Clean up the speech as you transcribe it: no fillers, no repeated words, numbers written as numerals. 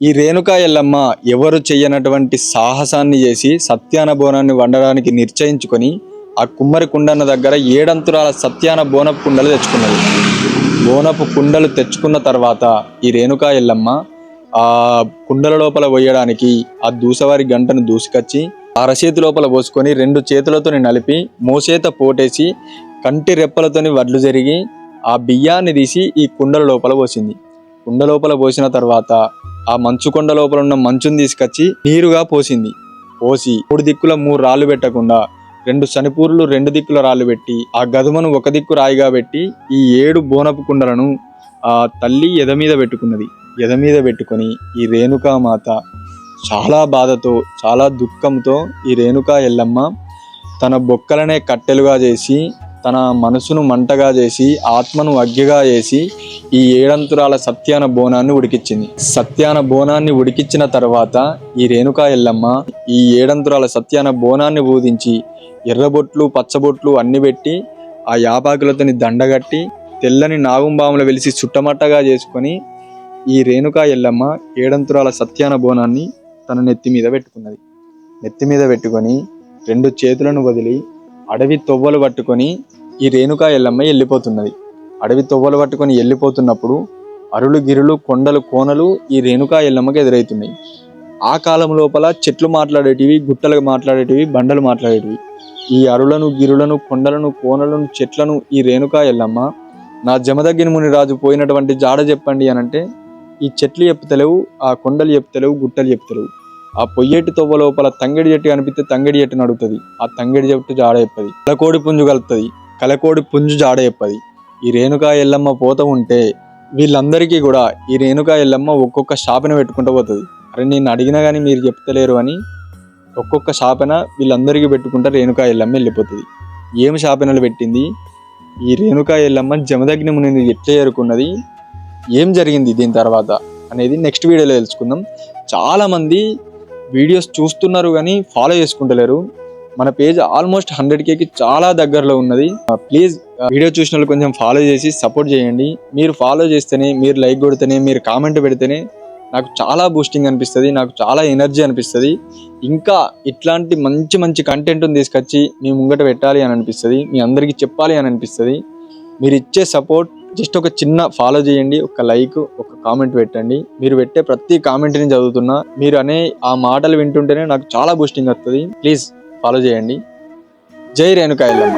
ఈ రేణుకా ఎల్లమ్మ ఎవరు చెయ్యనటువంటి సాహసాన్ని చేసి సత్యాన బోనాన్ని వండడానికి నిశ్చయించుకొని ఆ కుమ్మరి కుండన్న దగ్గర 7 అంతురాల సత్యాన బోనపు కుండలు తెచ్చుకున్నది. బోనపు కుండలు తెచ్చుకున్న తర్వాత ఈ రేణుకా ఎల్లమ్మ ఆ కుండల లోపల పోయడానికి ఆ దూసవారి గంటను దూసుకొచ్చి ఆ రసేతి లోపల పోసుకొని 2 చేతులతో నలిపి మోసేత పోటేసి కంటి రెప్పలతోని వడ్లు జరిగి ఆ బియ్యాన్ని తీసి ఈ కుండల లోపల పోసింది. కుండ లోపల పోసిన తర్వాత ఆ మంచు కొండ లోపల ఉన్న మంచుని తీసుకొచ్చి నీరుగా పోసింది. పోసి 3 దిక్కుల 3 రాళ్ళు పెట్టకుండా 2 శనిపూర్లు 2 దిక్కుల రాళ్ళు పెట్టి ఆ గదుమను ఒక దిక్కు రాయిగా పెట్టి ఈ 7 బోనపు కుండలను ఆ తల్లి ఎద మీద పెట్టుకున్నది. ఎద మీద పెట్టుకొని ఈ రేణుకామాత చాలా బాధతో చాలా దుఃఖంతో ఈ రేణుకా ఎల్లమ్మ తన బొక్కలనే కట్టెలుగా చేసి తన మనసును మంటగా చేసి ఆత్మను అగ్గిగా చేసి ఈ 7 అంతురాల సత్యాన బోనాన్ని ఉడికిచ్చింది. సత్యాన బోనాన్ని ఉడికిచ్చిన తర్వాత ఈ రేణుకా ఎల్లమ్మ ఈ 7 అంతురాల సత్యాన బోనాన్ని ఊదించి ఎర్రబొట్లు పచ్చబొట్లు అన్ని పెట్టి ఆ యాపాకులతోని దండగట్టి తెల్లని నాగుంబాములు వెలిసి చుట్టమట్టగా చేసుకొని ఈ రేణుకా ఎల్లమ్మ 7 అంతురాల సత్యాన బోనాన్ని తన నెత్తి మీద పెట్టుకున్నది. నెత్తి మీద పెట్టుకొని 2 చేతులను వదిలి అడవి తొవ్వలు పట్టుకొని ఈ రేణుకా ఎల్లమ్మ వెళ్ళిపోతున్నది. అడవి తొవ్వలు పట్టుకొని వెళ్ళిపోతున్నప్పుడు అరులు గిరులు కొండలు కోనలు ఈ రేణుకా ఎల్లమ్మకి ఎదురవుతున్నాయి. ఆ కాలం లోపల చెట్లు మాట్లాడేటివి, గుట్టలు మాట్లాడేటివి, బండలు మాట్లాడేటివి. ఈ అరులను గిరులను కొండలను కోనలను చెట్లను ఈ రేణుకా ఎల్లమ్మ నా జమదగ్గిని ముని రాజు పోయినటువంటి జాడ చెప్పండి అనంటే ఈ చెట్లు చెప్తలేవు, ఆ కొండలు చెప్తలేవు, గుట్టలు చెప్తలేవు. ఆ పొయ్యేటి తొవ్వ లోపల తంగడి చెట్టు కనిపిస్తే తంగడి చెట్టును అడుగుతుంది, ఆ తంగడి చెట్టు జాడ చెప్పది. కలకోడి పుంజు కలుపుతుంది, కలకోడి పుంజు జాడ చెప్పది. ఈ రేణుకా ఎల్లమ్మ పోత ఉంటే వీళ్ళందరికీ కూడా ఈ రేణుకా ఎల్లమ్మ ఒక్కొక్క శాపన పెట్టుకుంటూ పోతుంది. అరే నేను అడిగినా కానీ మీరు చెప్తలేరు అని ఒక్కొక్క శాపన వీళ్ళందరికీ పెట్టుకుంటా రేణుకా ఎల్లమ్మ వెళ్ళిపోతుంది. ఏం శాపనలు పెట్టింది ఈ రేణుకా ఎల్లమ్మ జమదగ్ని మునిని ఎట్లా చేరుకున్నది, ఏం జరిగింది దీని తర్వాత అనేది నెక్స్ట్ వీడియోలో తెలుసుకుందాం. చాలామంది వీడియోస్ చూస్తున్నారు కానీ ఫాలో చేసుకుంటలేరు. మన పేజ్ ఆల్మోస్ట్ 100Kకి చాలా దగ్గరలో ఉన్నది. ప్లీజ్ వీడియో చూసిన వాళ్ళు కొంచెం ఫాలో చేసి సపోర్ట్ చేయండి. మీరు ఫాలో చేస్తేనే, మీరు లైక్ కొడితేనే, మీరు కామెంట్ పెడితేనే నాకు చాలా బూస్టింగ్ అనిపిస్తుంది, నాకు చాలా ఎనర్జీ అనిపిస్తుంది. ఇంకా ఇట్లాంటి మంచి మంచి కంటెంట్ని తీసుకొచ్చి మీ ముంగట పెట్టాలి అని అనిపిస్తుంది, మీ అందరికీ చెప్పాలి అని అనిపిస్తుంది. మీరు ఇచ్చే సపోర్ట్ జస్ట్ ఒక చిన్న ఫాలో చేయండి, ఒక లైక్, ఒక కామెంట్ పెట్టండి. మీరు పెట్టే ప్రతి కామెంట్ని చదువుతున్నా, మీరు అనే ఆ మాటలు వింటుంటేనే నాకు చాలా బూస్టింగ్ వస్తుంది. ప్లీజ్ ఫాలో చేయండి. జై రేణుకా ఎల్లమ్మ.